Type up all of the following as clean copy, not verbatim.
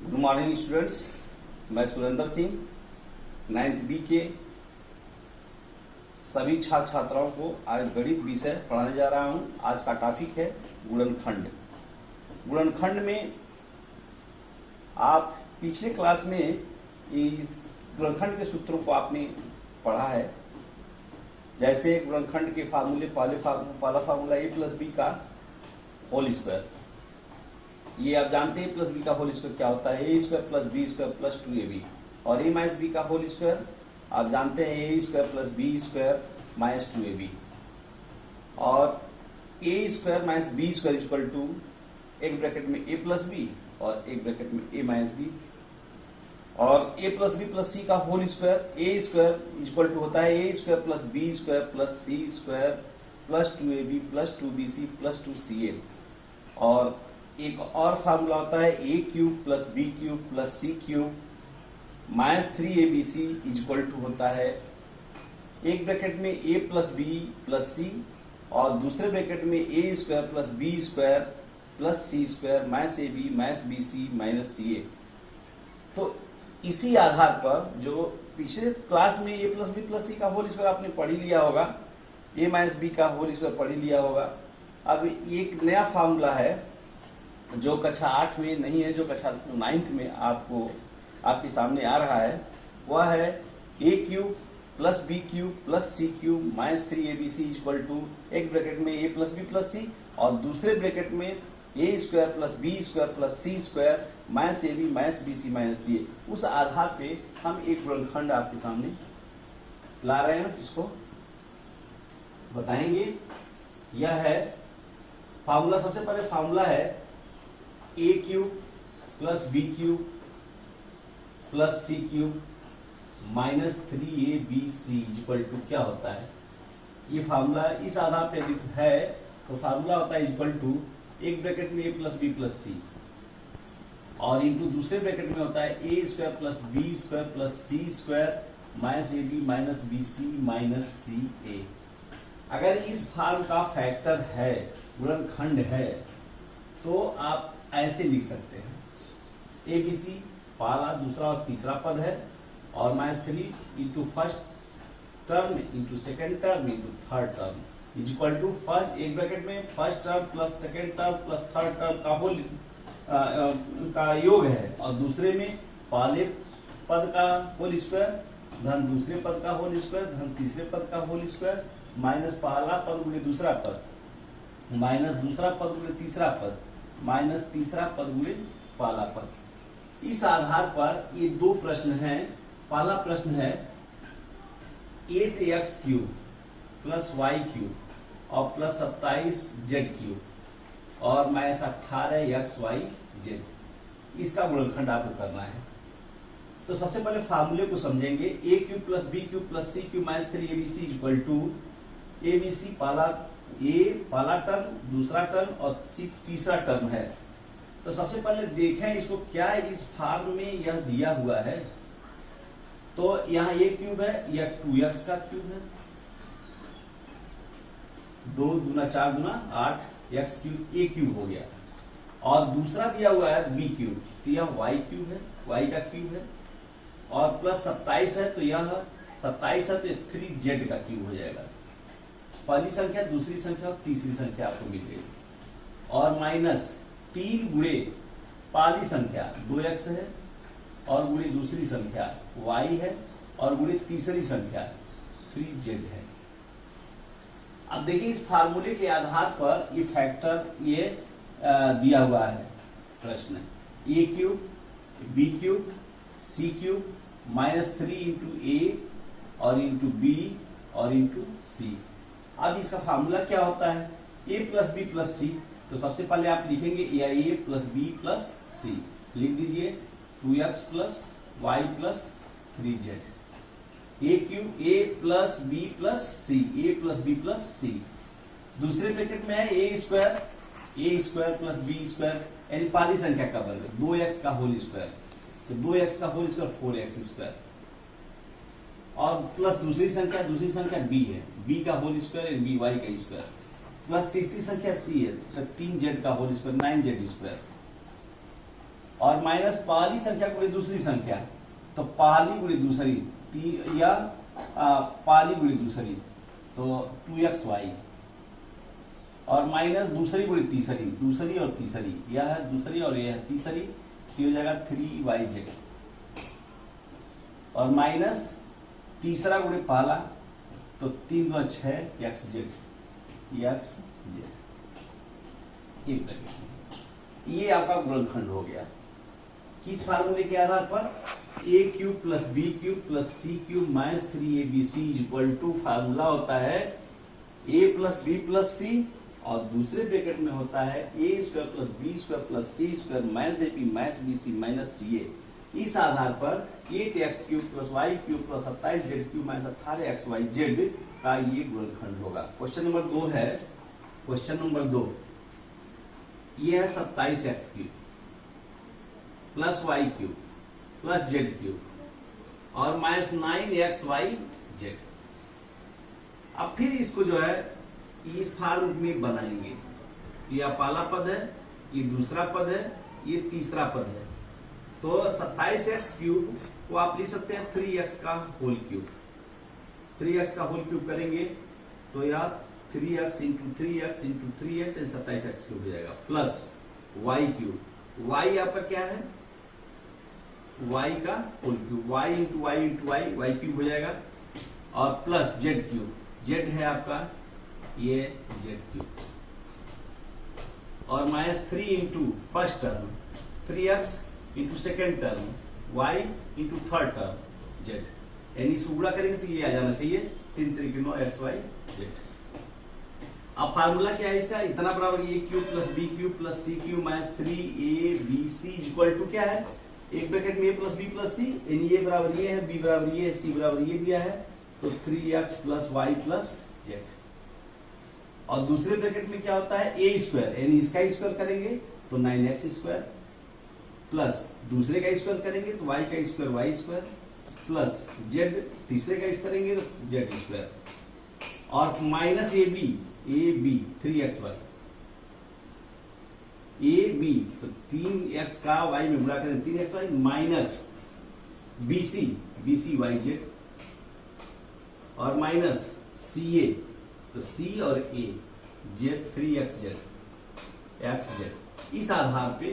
Good morning students, मैं Surendra Singh 9th B के सभी छात्र छात्राओं को आज गणित विषय पढ़ाने जा रहा हूं। आज का टॉपिक है गुणनखंड। गुणनखंड में आप पिछले क्लास में इस गुणनखंड के सूत्रों को आपने पढ़ा है। जैसे गुणनखंड के फार्मूले पहला फार्मूला a प्लस बी का होल स्क्वायर, ये आप जानते हैं प्लस बी का होल स्क्वायर क्या होता है, A square plus B square plus 2ab। और ए माइनस बी का होल स्क्वायर आप जानते हैं A square plus B square minus 2ab। और A square minus B square equal to एक ब्रैकेट में ए प्लस बी और एक ब्रैकेट में ए माइनस बी। और A plus B plus C का whole square A square equal to होता है A square plus B square plus C square plus 2ab plus 2bc plus 2ca। और एक और फार्मूला होता है A cube plus B cube plus C cube minus 3abc equal to होता है एक ब्रैकेट में A plus B plus C और दूसरे ब्रैकेट में A square plus B square plus C square minus A B minus B C minus C A. तो इसी आधार पर जो पिछले क्लास में A plus B plus C का होल स्क्वायर आपने पढ़ ही लिया होगा, ए माइनस बी का होल स्क्वायर पढ़ ही लिया होगा। अब एक नया फार्मूला है जो कक्षा 8 में नहीं है, जो कक्षा 9th में आपके सामने आ रहा है। वह है A cube plus B cube plus C cube minus 3abc equal to एक ब्रैकेट में A plus B plus C और दूसरे ब्रैकेट में A square plus B square plus C square minus A B minus B C minus C A. उस आधार पे हम एक गुणनखंड आपके सामने ला रहे हैं जिसको बताएंगे। यह है फार्मूला। सबसे पहले फार्मूला है A cube plus B cube plus C cube minus 3abc equal to क्या होता है। ये फार्मूला इस आधार पे है तो फार्मूला होता है इक्वल टू एक ब्रैकेट में A plus B plus C और इंटू दूसरे ब्रैकेट में होता है A square plus B square plus C square minus A B minus B C minus C A. अगर इस फॉर्म का फैक्टर है, गुणनखंड है, तो आप ऐसे लिख सकते हैं ए बी सी पहला दूसरा और तीसरा पद है और minus 3 into first term into second term into third term equal to first एक ब्रैकेट में first term plus second term plus third term का होल का योग है और दूसरे में पहले पद का होल स्क्वायर धन दूसरे पद का होल स्क्वायर धन तीसरे पद का होल स्क्वायर माइनस पहला पद गुणे दूसरा पद माइनस दूसरा पद गुणे तीसरा पद माइनस तीसरा पद गुणे पहला पद। इस आधार पर ये दो प्रश्न हैं। पहला प्रश्न है 8x cube plus y cube और प्लस 27z क्यूब और माइनस 18xyz। इसका गुणनखंड आपको करना है। तो सबसे पहले फार्मूले को समझेंगे। A cube plus B cube plus C cube minus 3abc equal to ABC पहला टर्म दूसरा टर्म और सी तीसरा टर्म है। तो सबसे पहले देखें इसको क्या इस फॉर्म में यह दिया हुआ है। तो यहाँ ए क्यूब है, यह 2x का क्यूब है, 2 दूना 4 दूना 8 x क्यूब ए क्यूब हो गया। और दूसरा दिया हुआ है बी क्यूब, तो यह y क्यूब है, y का क्यूब है और प्लस 27 है तो यह 27 है तो 3z का क्यूब हो जाएगा। पहली संख्या दूसरी संख्या और तीसरी संख्या आपको मिल गई और माइनस 3 गुणे पहली संख्या 2x है और गुणे दूसरी संख्या y है और गुणे तीसरी संख्या 3z है। अब देखिए इस फार्मूले के आधार पर ये फैक्टर ये दिया हुआ है प्रश्न ए cube B cube C cube minus 3 into ए और इंटू बी और इंटू सी। अब इसका फार्मूला क्या होता है ए प्लस बी प्लस सी। तो सबसे पहले आप लिखेंगे ए प्लस बी प्लस सी, लिख दीजिए 2x plus y plus 3z। ए क्यूब ए प्लस बी प्लस सी, ए प्लस बी प्लस सी। दूसरे ब्रैकेट में है A square plus B square यानी पहली संख्या का वर्ग 2x का होल स्क्वायर, तो 2x का होल स्क्वायर 4x स्क्वायर और प्लस दूसरी संख्या b है, b का होल स्क्वायर बी वाई का स्क्वायर प्लस तीसरी संख्या c है, 3z का होल स्क्वायर 9z स्क्वायर और माइनस पहली संख्या गुणे दूसरी संख्या, तो पहली गुणे दूसरी या पहली गुणे दूसरी तो 2xy, और माइनस दूसरी गुणे तीसरी, दूसरी और तीसरी, यह है दूसरी और यह है तीसरी, तो हो जाएगा 3yz, और माइनस तीसरा गुणे पहला तो 3 2 6 xz, ये आपका गुणनखंड हो गया। किस फार्मूले के आधार पर? a cube plus B cube plus C cube minus 3abc equal to formula होता है a plus B plus C, और दूसरे ब्रैकेट में होता है a square plus B square plus C square minus ab minus bc minus ca। इस आधार पर 8x cube plus Y cube plus 27z cube minus 18xyz का ये गुणनखंड होगा। क्वेश्चन नंबर 2 है, क्वेश्चन नंबर 2, ये है 27x cube plus Y cube plus Z cube और माइनस 9xyz। अब फिर इसको जो है इस फॉर्म में बनाएंगे, ये पहला पद है, ये दूसरा पद है, ये तीसरा पद है, तो 27x क्यूब को आप लिख सकते हैं 3x का होल क्यूब, 3x का होल क्यूब करेंगे तो यार 3x into 3x into 3x 27x cube हो जाएगा, प्लस y क्यूब, y आपका क्या है, y का whole cube, y into y into y cube हो जाएगा, और प्लस z क्यूब, z है आपका ये z क्यूब, और minus 3 into first term 3x into second term y into third term z, यानी इसे गुणा करेंगे तो ये आ जाना चाहिए 3 3 9 xyz। अब फार्मूला क्या है इसका, इतना बराबर A cube plus B cube plus C cube minus 3abc equal to क्या है, एक ब्रैकेट में a plus B plus C, यानी ए बराबर ये है, बी बराबर ये है, सी बराबर ये दिया है, तो 3x plus Y plus Z. और दूसरे ब्रैकेट में क्या होता है a स्क्वायर, यानी इसका स्क्वायर करेंगे तो 9x स्क्वायर, प्लस दूसरे का स्क्वायर करेंगे तो y का square Y square, plus z तीसरे का स्क्वायर करेंगे तो z स्क्वायर, और माइनस ab 3xy, ab तो 3x का y में गुणा करें 3xy, माइनस bc yz, और माइनस ca तो c और a z 3xz xz। इस आधार पे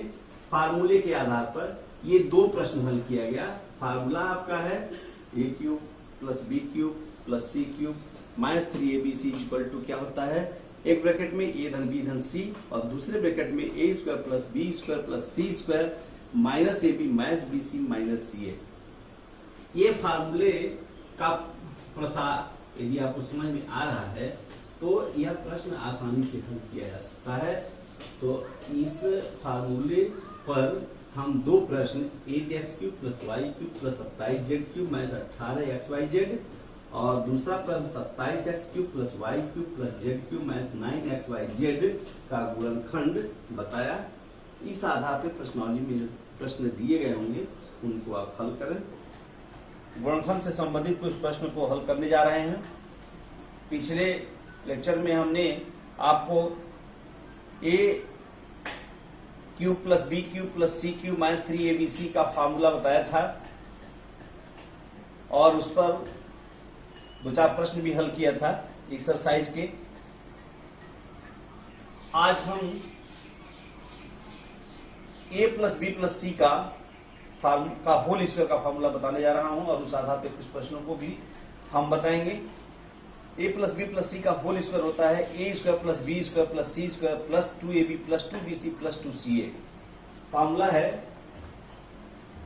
फार्मूले के आधार पर ये दो प्रश्न हल किया गया। फार्मूला आपका है a cube plus B cube plus C cube minus 3abc equal to क्या होता है, एक ब्रैकेट में a धन b धन c, और दूसरे ब्रैकेट में a square plus B square plus C square minus ab minus bc minus ca। ये फार्मूले का प्रसार यदि आपको समझ में आ रहा है तो यह प्रश्न आसानी से हल किया जा सकता है। तो इस फार्मूले पर हम दो प्रश्न 8x cube plus Y cube plus 27z cube minus 18xyz, और दूसरा प्रश्न 27x cube plus Y cube plus Z cube minus 9xyz का गुणनखंड बताया। इस आधार पर प्रश्नावली में प्रश्न दिए गए होंगे उनको आप हल करें। गुणनखंड से संबंधित कुछ प्रश्न को हल करने जा रहे हैं। पिछले लेक्चर में हमने आपको a cube plus B cube plus C cube minus 3abc का फार्मूला बताया था, और उस पर दो चार प्रश्न भी हल किया था एक्सरसाइज के। आज हम a plus B plus C का होल स्क्वायर का फार्मूला बताने जा रहा हूं, और उस आधार पर कुछ प्रश्नों को भी हम बताएंगे। a plus B plus C का होल स्क्वायर होता है a square plus B square plus C square plus 2ab plus 2bc plus 2ca। Formula है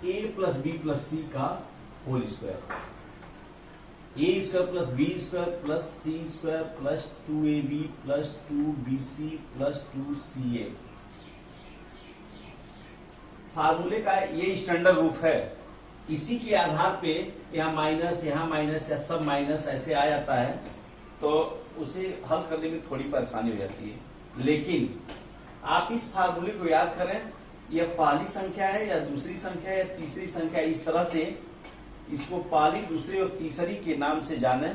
a plus B plus C का whole square, a square plus B square plus C square plus 2ab plus 2bc plus 2ca। फार्मूले का ये standard रूप है। इसी के आधार पे यहाँ माइनस या सब माइनस ऐसे आ जाता है, तो उसे हल करने में थोड़ी परेशानी हो जाती है। लेकिन आप इस फार्मूले को याद करें, यह पहली संख्या है या दूसरी संख्या है या तीसरी संख्या, इस तरह से इसको पहली दूसरी और तीसरी के नाम से जाने,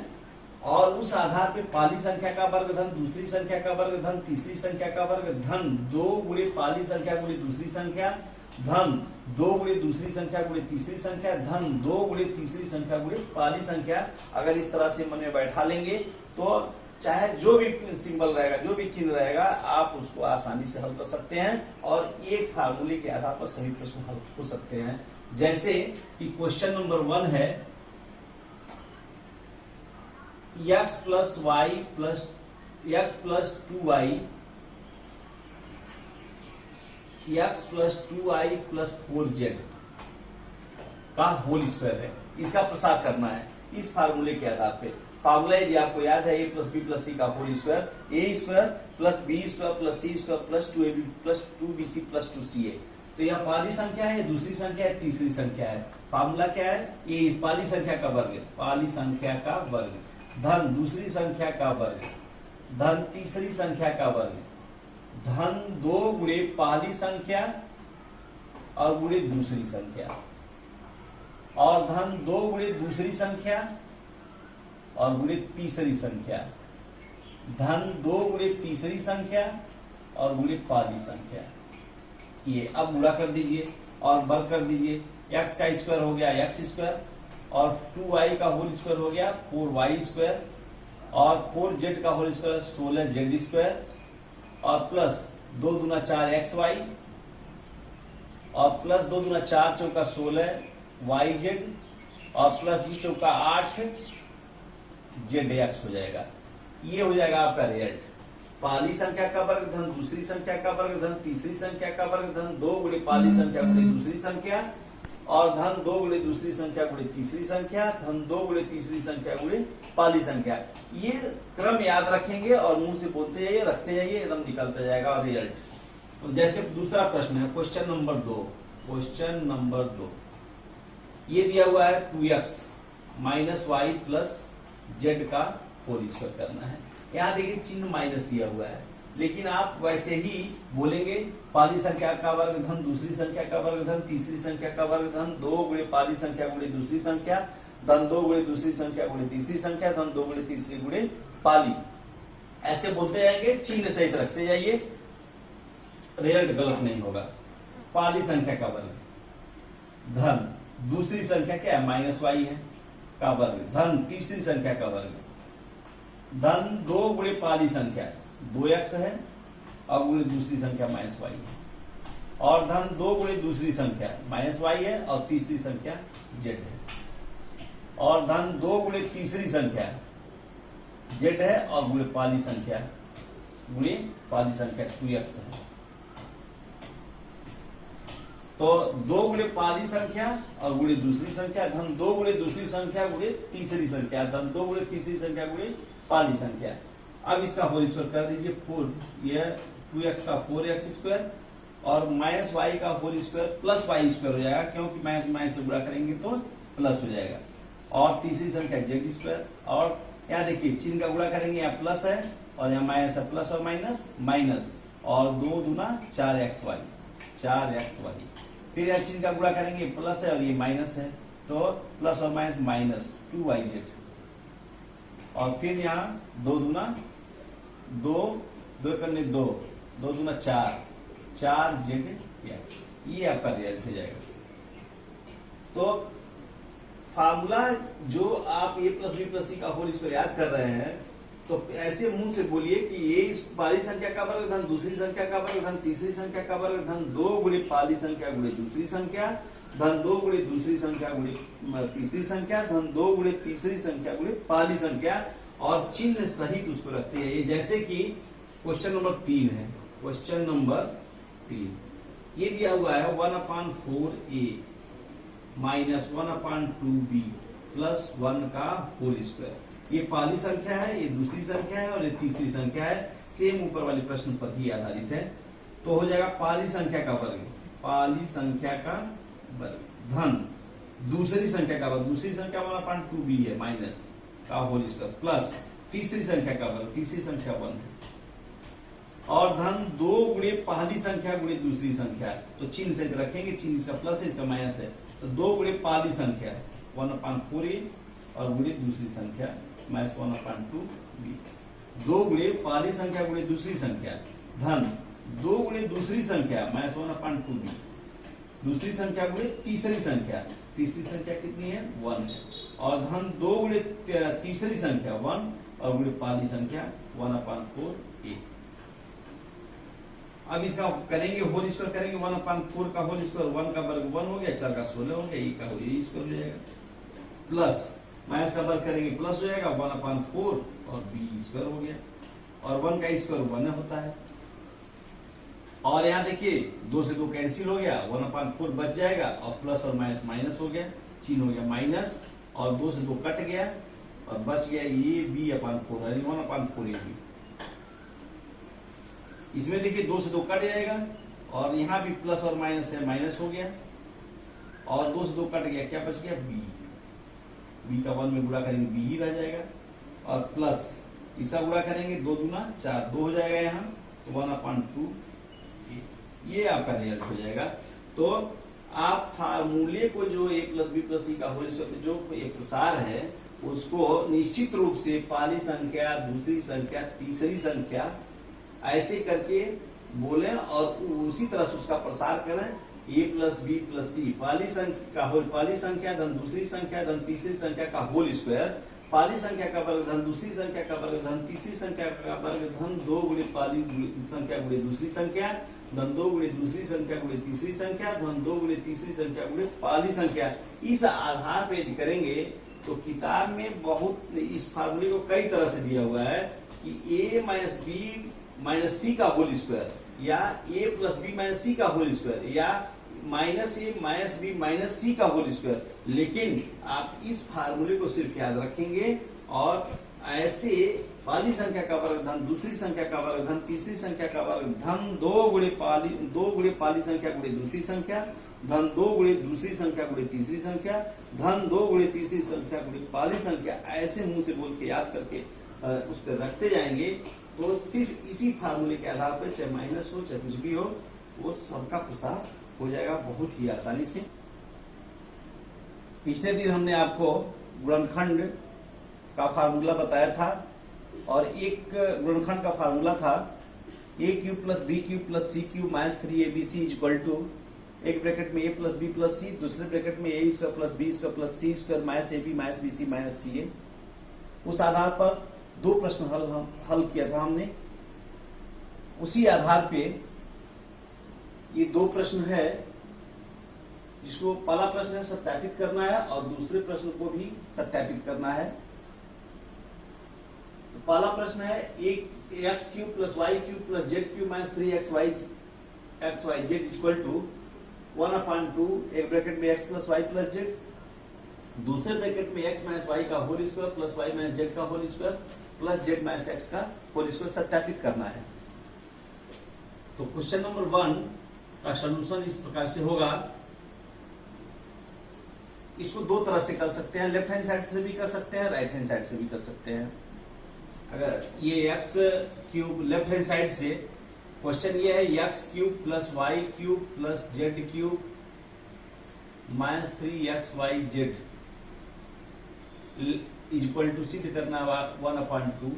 और उस आधार पे पहली संख्या का वर्ग धन दूसरी संख्या का वर्ग धन तीसरी संख्या का वर्ग धन 2 गुणे पहली संख्या गुणे दूसरी संख्या धन 2 गुणे दूसरी संख्या गुणे तीसरी संख्या, धन 2 गुणे तीसरी संख्या गुणे पहली संख्या। अगर इस तरह से मन में बैठा लेंगे तो चाहे जो भी सिंबल रहेगा, जो भी चिन्ह रहेगा, आप उसको आसानी से हल कर सकते हैं और एक फार्मूले के आधार पर सभी प्रश्न हल हो सकते हैं। जैसे कि क्वेश्चन नंबर 1 है x plus Y plus x plus 2y x plus 2y plus 4z का होल स्क्वायर है। इसका प्रसार करना है इस फार्मूले के आधार पे। फार्मूला यदि आपको याद है, a plus B plus C का whole square, A square plus B square plus C square plus 2ab plus 2bc plus 2ca। तो यह पहली संख्या है, दूसरी संख्या है, तीसरी संख्या है। फार्मूला क्या है? ये पहली संख्या का वर्ग, पहली संख्या का वर्ग, धन दूसरी संख्या का वर्ग, धन तीसरी संख्या का वर्ग, धन 2 गुणे पहली संख्या और गुणे दूसरी संख्या, और धन 2 गुणे दूसरी संख्या और गुणे तीसरी संख्या, धन 2 गुणे तीसरी संख्या और गुणे पहली संख्या। ये अब गुणा कर दीजिए और वर्ग कर दीजिए। x का स्क्वायर हो गया x स्क्वायर और 2y का होल स्क्वायर हो गया 4y स्क्वायर और 4z का होल स्क्वायर 16z स्क्वायर और प्लस 2 दूना 4 xy और प्लस 2 दूना 4 चौका 16 yz और प्लस 2 चौका 8 zx हो जाएगा। ये हो जाएगा आपका रिजल्ट। पहली संख्या का वर्ग धन दूसरी संख्या का वर्ग धन तीसरी संख्या का वर्ग धन 2 गुणे पहली संख्या गुणे दूसरी संख्या और धन 2 गुणे दूसरी संख्या गुणे तीसरी संख्या, धन 2 गुणे तीसरी संख्या गुणे पहली संख्या। ये क्रम याद रखेंगे और मुंह से बोलते जाइए, रखते जाइए, एकदम निकलता जाएगा और रिजल्ट। तो जैसे दूसरा प्रश्न है क्वेश्चन नंबर 2, क्वेश्चन नंबर 2 ये दिया हुआ है 2x minus Y plus Z का होल स्क्वायर करना है। यहाँ देखिए चिन्ह माइनस दिया हुआ है, लेकिन आप वैसे ही बोलेंगे पहली संख्या का वर्ग धन दूसरी संख्या का वर्ग धन तीसरी संख्या का वर्ग धन 2 गुणे पहली संख्या गुणे दूसरी संख्या, धन 2 गुणे दूसरी संख्या गुणे तीसरी संख्या, धन 2 गुणे तीसरी गुणे पहली। ऐसे बोलते जाएंगे, चिन्ह सहित रखते जाइए, रिजल्ट गलत नहीं होगा। पहली संख्या का वर्ग धन दूसरी संख्या क्या है माइनस वाई है का वर्ग धन तीसरी संख्या का वर्ग, धन 2 गुणे पहली संख्या 2x है और गुणे दूसरी संख्या माइनस वाई है और धन 2 गुणे दूसरी संख्या माइनस वाई है और तीसरी संख्या z है और धन 2 गुणे तीसरी संख्या z है और गुणे पहली संख्या 2x है। तो 2 गुणे पहली संख्या और गुणे दूसरी संख्या, धन 2 गुणे दूसरी संख्या गुणे तीसरी संख्या, धन 2 गुणे तीसरी संख्या गुणे पहली संख्या। अब इसका होल स्क्वायर कर दीजिए 4, यह 2x का 4x स्क्वायर और माइनस वाई का whole square plus Y square हो जाएगा, क्योंकि माइनस माइनस से गुणा करेंगे तो प्लस हो जाएगा और तीसरी संख्या जेड स्क्वायर और यहाँ देखिए चिन्ह का गुणा करेंगे, यहाँ प्लस है और यहाँ माइनस है, प्लस और माइनस माइनस और 2 दूना 4xy, फिर यहाँ चिन्ह का गुणा करेंगे प्लस है और ये माइनस है, तो प्लस और माइनस माइनस 2yz और फिर यहाँ 2 दूना 2, 2 करने 2, 2 दूना 4zx, ये आपका रिजल्ट हो जाएगा। तो फार्मूला जो आप a plus B plus C का होल स्क्वायर याद कर रहे हैं, तो ऐसे मुंह से बोलिए कि ये पहली संख्या का वर्ग धन दूसरी संख्या का वर्ग धन तीसरी संख्या का वर्ग धन 2 गुणे पहली संख्या गुणे दूसरी संख्या, धन 2 गुणे दूसरी संख्या गुणे तीसरी संख्या, धन 2 गुणे तीसरी संख्या गुणे पहली संख्या और चिन्ह सहित उसको रखते हैं। जैसे कि क्वेश्चन नंबर 3 है, क्वेश्चन नंबर 3 ये दिया हुआ है 1/4a माइनस 1/2b प्लस 1 का होल स्क्वायर। ये पहली संख्या है, ये दूसरी संख्या है और ये तीसरी संख्या है, सेम ऊपर वाले प्रश्न पर ही आधारित है। तो हो जाएगा पहली संख्या का वर्ग, पहली संख्या का वर्ग धन दूसरी संख्या का वर्ग, दूसरी संख्या 1/2b है माइनस का होल स्क्वायर प्लस तीसरी संख्या का वर्ग, तीसरी संख्या 1 है और धन 2 गुणे पहली संख्या गुणे दूसरी संख्या। तो चिन्ह से रखेंगे, चिन्ह इसका प्लस है इसका माइनस है, तो 2 गुणे पहली संख्या 1/4a और गुणे दूसरी संख्या माइनस 1/2b, 2 गुणे पहली संख्या गुणे दूसरी संख्या धन 2 गुणे दूसरी संख्या माइनस 1/2b दूसरी संख्या गुणे तीसरी संख्या, तीसरी संख्या कितनी है 1 है, और धन 2 गुणे तीसरी संख्या 1 और गुणे पहली संख्या 1/4 a। अब इसका करेंगे होल स्क्वायर करेंगे, 1/4 का होल स्क्वायर 1 का वर्ग 1 हो गया, 4 का 16 हो गया, e का e स्क्वायर हो जाएगा, प्लस माइनस का वर्ग करेंगे प्लस हो जाएगा 1/4 और b स्क्वायर हो गया, और 1 का स्क्वायर 1 होता है। और यहाँ देखिए 2 से 2 कैंसिल हो गया, 1/4 बच जाएगा, और प्लस और माइनस माइनस हो गया, चिन्ह हो गया माइनस, और 2 से 2 कट गया और बच गया ये b/4 यानी 1/4 ab। इसमें देखिए 2 से 2 कट जाएगा, और यहाँ भी प्लस और माइनस है, माइनस हो गया, और 2 से 2 कट गया, क्या बच गया b, b का 1 में गुणा करेंगे b ही रह जाएगा, और प्लस इसका गुणा करेंगे 2 दूना 4, 2 हो जाएगा यहाँ, तो 1/2 ये आपका रिजल्ट हो जाएगा। तो आप फार्मूले को जो a + b + c का होल स्क्वायर जो एक प्रसार है उसको निश्चित रूप से पहली संख्या, दूसरी संख्या, तीसरी संख्या ऐसे करके बोलें और उसी तरह से उसका प्रसार करें। a + b + c पहली संख्या धन दूसरी संख्या धन तीसरी संख्या का होल स्क्वायर, पहली संख्या का वर्ग धन दूसरी संख्या का वर्ग धन तीसरी संख्या का वर्ग धन 2 गुणे पहली संख्या गुणे दूसरी संख्या धन 2 गुणे दूसरी संख्या गुणे तीसरी संख्या धन 2 गुणे तीसरी संख्या गुणे पहली संख्या। इस आधार पे यदि करेंगे तो किताब में बहुत इस फार्मूले को कई तरह से दिया हुआ है कि a - b - c का होल स्क्वायर, या a + b - c का होल स्क्वायर, या -a - b - c का होल स्क्वायर। लेकिन आप इस फार्मूले को सिर्फ याद रखेंगे और ऐसे पहली संख्या का वर्ग धन दूसरी संख्या का वर्ग धन तीसरी संख्या का वर्ग धन 2 गुणे पहली संख्या गुणे दूसरी संख्या धन 2 गुणे दूसरी संख्या गुणे तीसरी संख्या धन 2 गुणे तीसरी संख्या गुणे पहली संख्या, ऐसे मुंह से बोल के याद करके उस पर रखते जाएंगे तो सिर्फ इसी फार्मूले के आधार पर चाहे माइनस हो चाहे कुछ भी हो वो सबका प्रसार हो जाएगा बहुत ही आसानी से। पिछले दिन हमने आपको गुणनखंड का फार्मूला बताया था, और एक गुणनखंड का फार्मूला था a³ + b³ + c³ - 3abc = एक ब्रैकेट में a + b + c, दूसरे ब्रैकेट में a² + b² + c² - ab - bc - ca। उस आधार पर 2 प्रश्न हल किया था हमने। उसी आधार पे ये 2 प्रश्न है, जिसको पहला प्रश्न है सत्यापित करना है और दूसरे प्रश्न को भी सत्यापित करना है। तो पहला प्रश्न है x³ + y³ + z³ - 3xyz = 1/2 एक ब्रैकेट में x + y + z, दूसरे ब्रैकेट में x - y का whole square plus y - z का whole square plus z - x का होल स्क्वायर सत्यापित करना है। तो क्वेश्चन नंबर 1 का सॉल्यूशन इस प्रकार से होगा। इसको 2 तरह से कर सकते हैं, लेफ्ट हैंड साइड से भी कर सकते हैं, राइट हैंड साइड से भी कर सकते हैं। अगर ये x³ लेफ्ट हैंड साइड से, क्वेश्चन ये है x³ + y³ + z³ - 3xyz = सिद्ध करना 1/2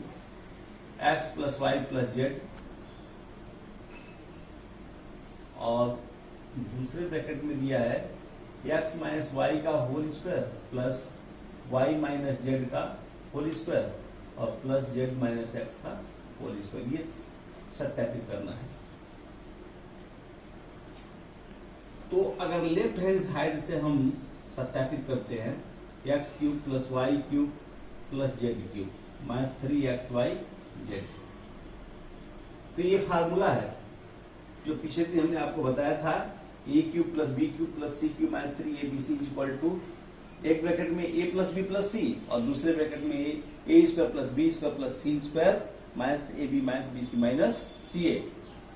x + y + z, और दूसरे ब्रैकेट में दिया है x - y का whole square plus y - z का होल स्क्वायर और प्लस z - x का होल स्क्वायर, ये सत्यापित करना है। तो अगर लेफ्ट हैंड साइड से हम सत्यापित करते हैं x³ + y³ + z³ - 3xyz, तो ये फार्मूला है जो पिछले दिन हमने आपको बताया था। a³ + b³ + c³ - 3abc = एक ब्रैकेट में a + b + c और दूसरे ब्रैकेट में a² + b² + c² - ab - bc - ca।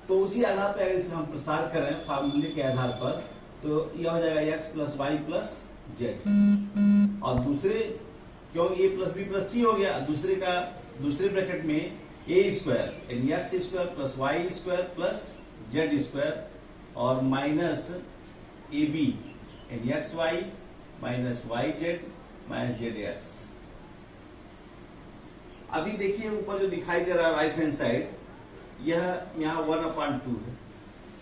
तो उसी आधार पर अगर इसे हम प्रसार करें फार्मूले के आधार पर, तो यह हो जाएगा x + y + z, और दूसरे क्यों a + b + c हो गया, दूसरे ब्रैकेट में a² यानी x² + y² + z² और माइनस ab यानी xy - yz - zx। अभी देखिए ऊपर जो दिखाई दे रहा है राइट हैंड साइड, यह यहाँ 1/2 है,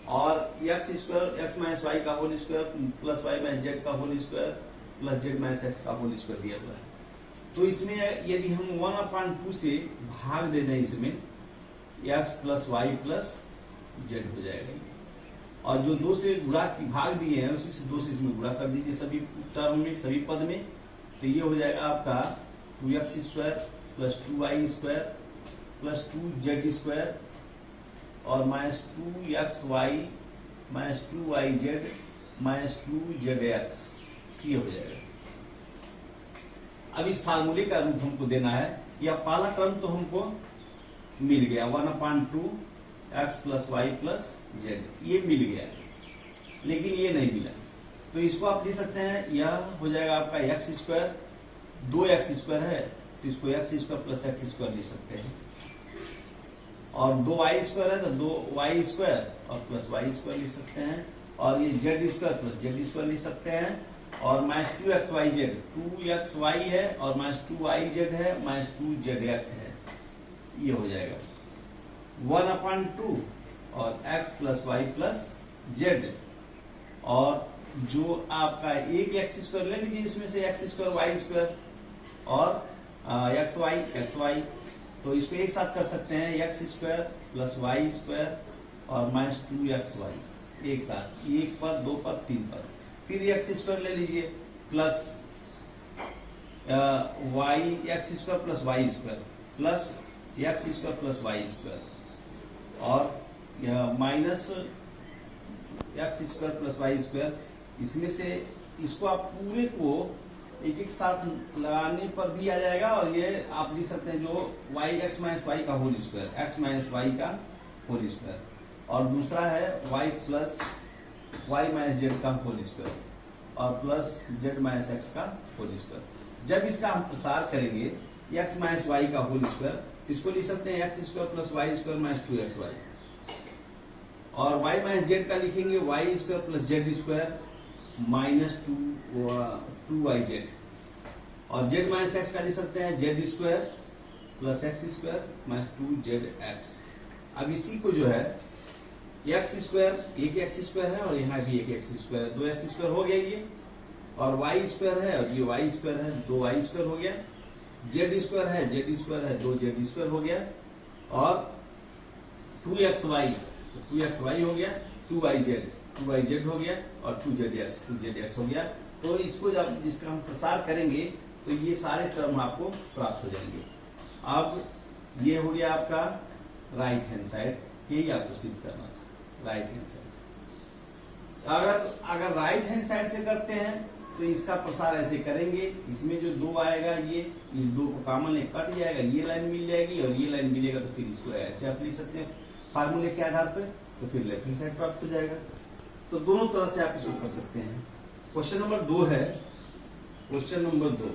और X square X minus Y का whole square plus Y minus Z का whole square plus Z minus X का होल स्क्वायर दिया हुआ है। तो इसमें यदि हम 1/2 से भाग दे दें इसमें X plus Y plus Z हो जाएगा। और जो 2 से गुणा की भाग दिए हैं उसी से 2 से इसमें गुणा कर दीजिए सभी टर्म में, सभी पद में। तो ये हो जाएगा आपका 2x square plus 2y square plus 2z square और minus 2xy minus 2yz minus 2zx, ये हो जाएगा। अब इस फार्मूले का रूप हमको देना है। या पहला टर्म तो हमको मिल गया 1/2 x plus Y plus Z, ये मिल गया, लेकिन ये नहीं मिला। तो इसको आप लिख सकते हैं, यह हो जाएगा आपका एक्स स्क्वायर, 2x स्क्वायर है तो इसको x square plus X square लिख सकते हैं। और 2y स्क्वायर है तो 2y स्क्वायर और प्लस वाई स्क्वायर लिख सकते हैं। और ये Z square plus Z square लिख सकते हैं। और माइनस 2xyz, 2xy है और माइनस 2yz है माइनस 2zx है, ये हो जाएगा 1/2 और x plus Y plus Z. और जो आपका एक एक्स स्क्वायर ले लीजिए इसमें से, एक्स स्क्वायर वाई स्क्वायर और एक्स वाई, तो इसको एक साथ कर सकते हैं, X square plus Y square और माइनस 2xy एक साथ, एक पद, दो पद, तीन पद। फिर एक्स स्क्वायर ले लीजिए plus Y, X square plus Y square plus X square plus Y square और minus X square plus Y square. इसमें से इसको आप पूरे को एक एक साथ लगाने पर भी आ जाएगा। और ये आप लिख सकते हैं जो वाई एक्स माइनस वाई का whole square, X minus Y का होल स्क्वायर, और दूसरा है Y plus Y minus Z का होल स्क्वायर और प्लस जेड माइनस एक्स का होल स्क्वायर। जब इसका हम प्रसार करेंगे एक्स माइनस वाई का होल स्क्वायर, इसको लिख सकते हैं X square plus Y square minus 2xy। और वाई माइनस जेड का लिखेंगे Y square plus Z square minus 2yz। और जेड माइनस एक्स का लिख सकते हैं Z square plus X square minus 2zx। अब इसी को जो है एक्स स्क्वायर, एक एक्स स्क्वायर है और यहाँ भी एक एक्स स्क्वायर है, 2x स्क्वायर हो गया ये। और वाई स्क्वायर है और ये वाई स्क्वायर है, 2y स्क्वायर हो गया। जेड स्क्वायर है, जेड स्क्वायर है, 2z स्क्वायर हो गया। और 2xy, 2xy हो गया, 2yz हो गया और 2zx हो गया। तो इसको जब जिसका हम प्रसार करेंगे तो ये सारे टर्म आपको प्राप्त हो जाएंगे। अब ये हो गया आपका राइट हैंड साइड, यही आपको सिद्ध करना था, राइट हैंड साइड। अगर राइट हैंड साइड से करते हैं तो इसका प्रसार ऐसे करेंगे, इसमें जो 2 आएगा ये इस 2 को कॉमन में कट जाएगा, ये लाइन मिल जाएगी और ये लाइन मिलेगा, तो फिर इसको ऐसे आप लिख सकते हैं फार्मूले के आधार पे, तो फिर लेफ्ट हैंड साइड प्राप्त हो जाएगा। तो दोनों तरह से आप इसको कर सकते हैं। क्वेश्चन नंबर 2 है, क्वेश्चन नंबर 2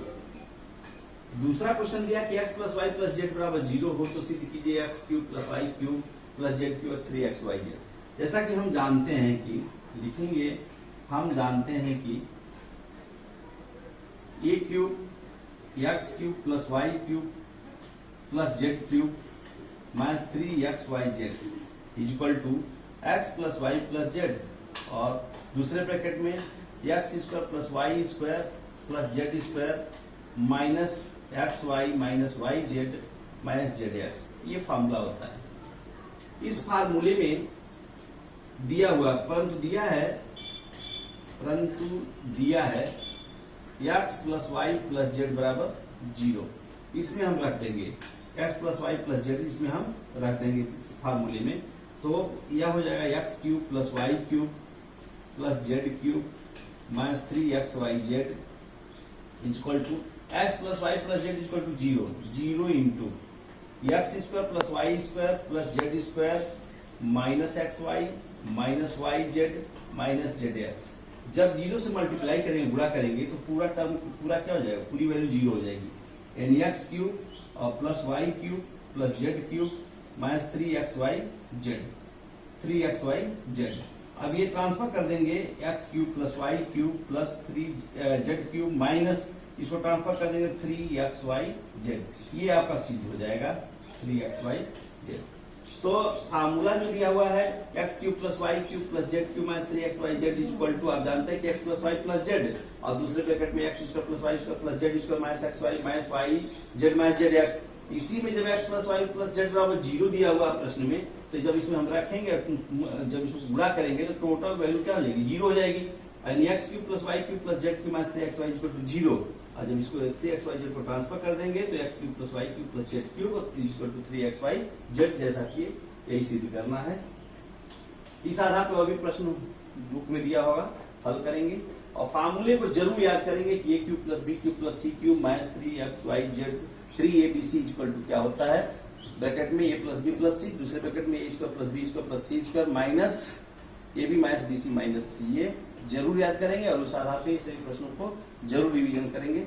दूसरा क्वेश्चन दिया कि x plus Y plus Z बराबर 0 हो तो सिद्ध कीजिए x cube plus Y cube plus Z cube 3xyz। जैसा कि हम जानते हैं कि लिखेंगे, हम जानते हैं कि a cube x cube plus Y cube plus Z cube minus 3xyz equal to x plus Y plus Z, और दूसरे ब्रैकेट में X square plus Y square plus Z square minus X Y minus Y Z minus Z X, ये formula होता है। इस फार्मूले में दिया हुआ परंतु दिया है X plus Y plus Z बराबर 0, इसमें हम रख देंगे X plus Y plus Z, इसमें हम रख देंगे फार्मूले में। तो यह हो जाएगा X cube plus Y cube plus Z cube minus 3xyz equal to X plus Y plus Z equal to 0 into X square plus Y square plus Z square minus X Y minus Y Z minus Z X. जब 0 से multiply करेंगे, गुणा करेंगे, तो पूरा term पूरा क्या हो जाएगा, पूरी वैल्यू 0 हो जाएगी। यानी एक्स क्यूब और plus Y cube plus Z cube minus 3xyz। अब ये ट्रांसफर कर देंगे X cube plus Y cube plus 3z cube minus इसको ट्रांसफर कर देंगे 3xyz। ये आपका सिद्ध हो जाएगा 3xyz। तो फार्मूला जो दिया हुआ है X cube plus Y cube plus Z cube minus 3xyz equal to, आप जानते हैं कि X plus Y plus Z, और दूसरे ब्रैकेट में X square plus Y square plus Z square minus X Y minus Y Z minus Z X. इसी में जब X plus Y plus Z बराबर 0 दिया हुआ प्रश्न में, तो जब इसमें हम रखेंगे, जब इसको गुणा करेंगे तो टोटल वैल्यू क्या हो जाएगी, 0 हो जाएगी। यानी X cube plus Y cube plus Z cube minus 3xy equal to 0। और जब इसको 3xyz को ट्रांसफर कर देंगे तो X cube plus Y cube plus Z cube और इक्वल टू 3xyz, जैसा कि यही सिद्ध करना है। इस आधार पर अभी प्रश्न बुक में दिया होगा, हल करेंगे और फार्मूले को जरूर याद करेंगे कि a cube plus B cube plus C cube minus 3xyz 3abc equal to क्या होता है, ब्रैकेट में a plus B plus C, दूसरे ब्रैकेट में a square plus B square plus C square minus ab minus bc minus ca जरूर याद करेंगे और उस आधार पर सभी प्रश्नों को जरूर रिवीजन करेंगे।